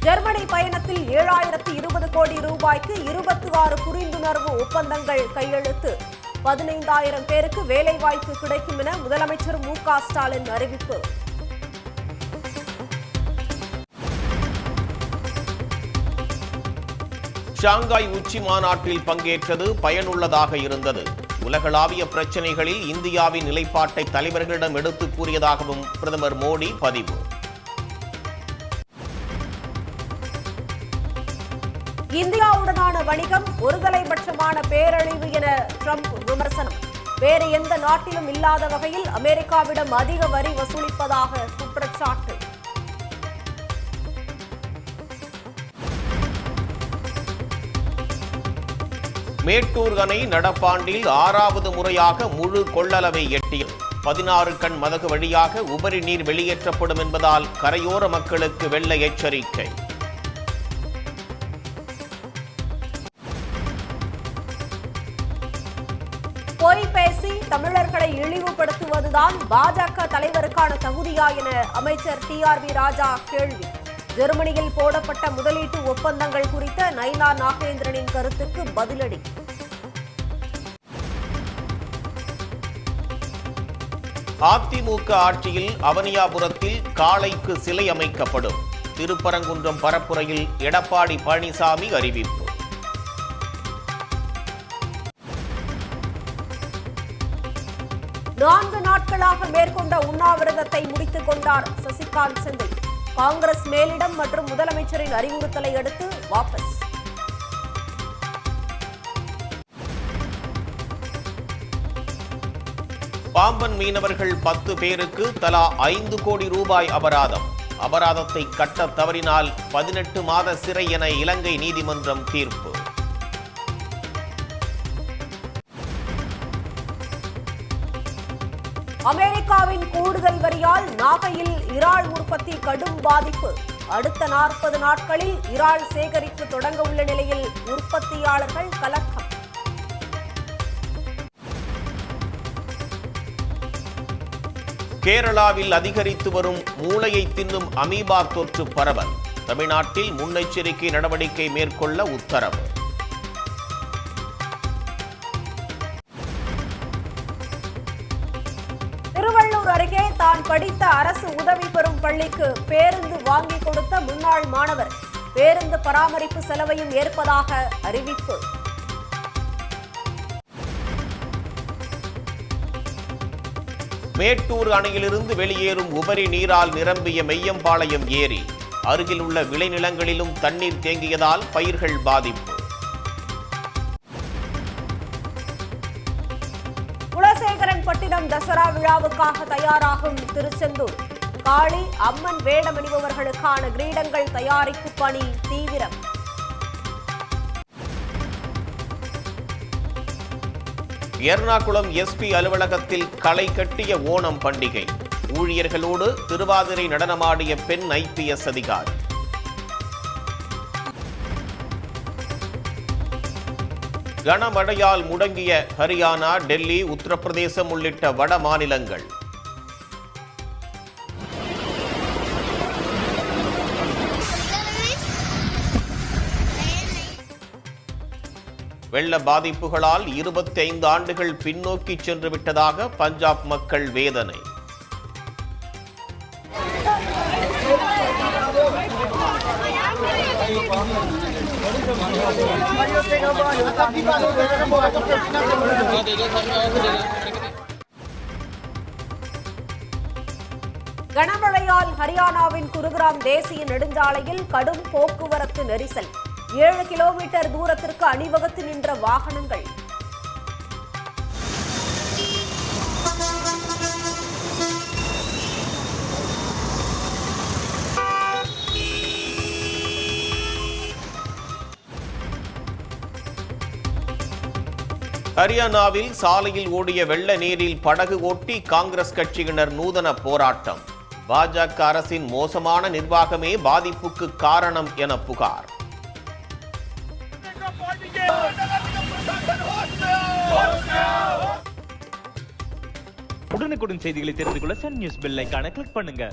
Germany பயணத்தில் 7020 கோடி ரூபாய்க்கு 26 புரிந்துணர்வு ஒப்பந்தங்கள் கையெழுத்து. 15,000 பேருக்கு வேலைவாய்ப்பு கிடைக்கும் என முதலமைச்சர் மு.க. ஸ்டாலின் அறிவிப்பு. ஷாங்காய் உச்சி மாநாட்டில் பங்கேற்றது பயனுள்ளதாக இருந்தது. உலகளாவிய பிரச்சினைகளில் இந்தியாவின் நிலைப்பாட்டை தலைவர்களிடம் எடுத்துக் கூறியதாகவும் பிரதமர் மோடி பதிவு. இந்தியாவுடனான வணிகம் ஒருதலைபட்சமான பேரழிவு என ட்ரம்ப் விமர்சனம். வேறு எந்த நாட்டிலும் இல்லாத வகையில் அமெரிக்காவிடம் அதிக வரி வசூலிப்பதாக குற்றச்சாட்டு. மேட்டூர் அணை நடப்பாண்டில் 6வது முறையாக முழு கொள்ளளவை எட்டியது. 16 கண் மதகு வழியாக உபரி நீர் வெளியேற்றப்படும் என்பதால் கரையோர மக்களுக்கு வெள்ள எச்சரிக்கை. பொய் பேசி தமிழர்களை இழிவுபடுத்துவதுதான் பாஜக தலைவருக்கான தகுதியா என அமைச்சர் டி.ஆர்.பி. ராஜா கேள்வி. ஜெர்மனியில் போடப்பட்ட முதலீட்டு ஒப்பந்தங்கள் குறித்த நயினா நாகேந்திரனின் கருத்துக்கு பதிலடி. அதிமுக ஆட்சியில் அவனியாபுரத்தில் காளைக்கு சிலை அமைக்கப்படும். திருப்பரங்குன்றம் பரப்புரையில் எடப்பாடி பழனிசாமி அறிவிப்பு. நான்கு நாட்களாக மேற்கொண்ட உண்ணாவிரதத்தை முடித்துக் கொண்டார் சசிகாந்த் செந்தில். காங்கிரஸ் மேலிடம் மற்றும் முதலமைச்சரின் அறிவுறுத்தலை அடுத்து வாபஸ். பாம்பன் மீனவர்கள் 10 பேருக்கு தலா 5 கோடி ரூபாய் அபராதம். அபராதத்தை கட்ட தவறினால் 18 மாத சிறை என இலங்கை நீதிமன்றம் தீர்ப்பு. அமெரிக்காவின் கூடுதல் வரியால் நாகையில் இறால் உற்பத்தி கடும் பாதிப்பு. அடுத்த 40 நாட்களில் இறால் சேகரிப்பு தொடங்க உள்ள நிலையில் உற்பத்தியாளர்கள் கலக்கம். கேரளாவில் அதிகரித்து வரும் மூளையை தின்னும் அமீபா தொற்று பரவல். தமிழ்நாட்டில் முன்னெச்சரிக்கை நடவடிக்கை மேற்கொள்ள உத்தரவு. திருவள்ளூர் அருகே தான் படித்த அரசு உதவி பெறும் பள்ளிக்கு பேருந்து வாங்கி கொடுத்த முன்னாள் மாணவர் பேருந்து பராமரிப்பு செலவையும் ஏற்பதாக அறிவிப்பு. மேட்டூர் அணையிலிருந்து வெளியேறும் உபரி நீரால் நிரம்பிய மெய்யம்பாளையம் ஏரி. அருகில் உள்ள விளைநிலங்களிலும் தண்ணீர் தேங்கியதால் பயிர்கள் பாதிப்பு. குலசேகரன்பட்டினம் தசரா விழாவுக்காக தயாராகும் திருச்செந்தூர். காளி அம்மன் வேடமணிபவர்களுக்கான கிரீடங்கள் தயாரிப்பு பணி தீவிரம். எர்ணாகுளம் எஸ்பி அலுவலகத்தில் களை கட்டிய ஓணம் பண்டிகை. ஊழியர்களோடு திருவாதிரை நடனமாடிய பெண் ஐபிஎஸ் அதிகாரி. கனமழையால் முடங்கிய ஹரியானா, டெல்லி, உத்தரப்பிரதேசம் உள்ளிட்ட வட மாநிலங்கள். வெள்ள பாதிப்புகளால் 25 ஆண்டுகள் பின்னோக்கி சென்று விட்டதாக பஞ்சாப் மக்கள் வேதனை. கனமழையால் ஹரியானாவின் குருகிராம் தேசிய நெடுஞ்சாலையில் கடும் போக்குவரத்து நெரிசல். 7 கிலோமீட்டர் தூரத்திற்கு அணிவகுத்து நின்ற வாகனங்கள். ஹரியானாவில் சாலையில் ஓடிய வெள்ள நீரில் படகு ஓட்டி காங்கிரஸ் கட்சியினர் நூதன போராட்டம். பாஜக அரசின் மோசமான நிர்வாகமே பாதிப்புக்கு காரணம் என புகார். உடனுக்குடன் செய்திகளை தெரிந்து கொள்ள சன் நியூஸ் பெல் ஐகானை கிளிக் பண்ணுங்க.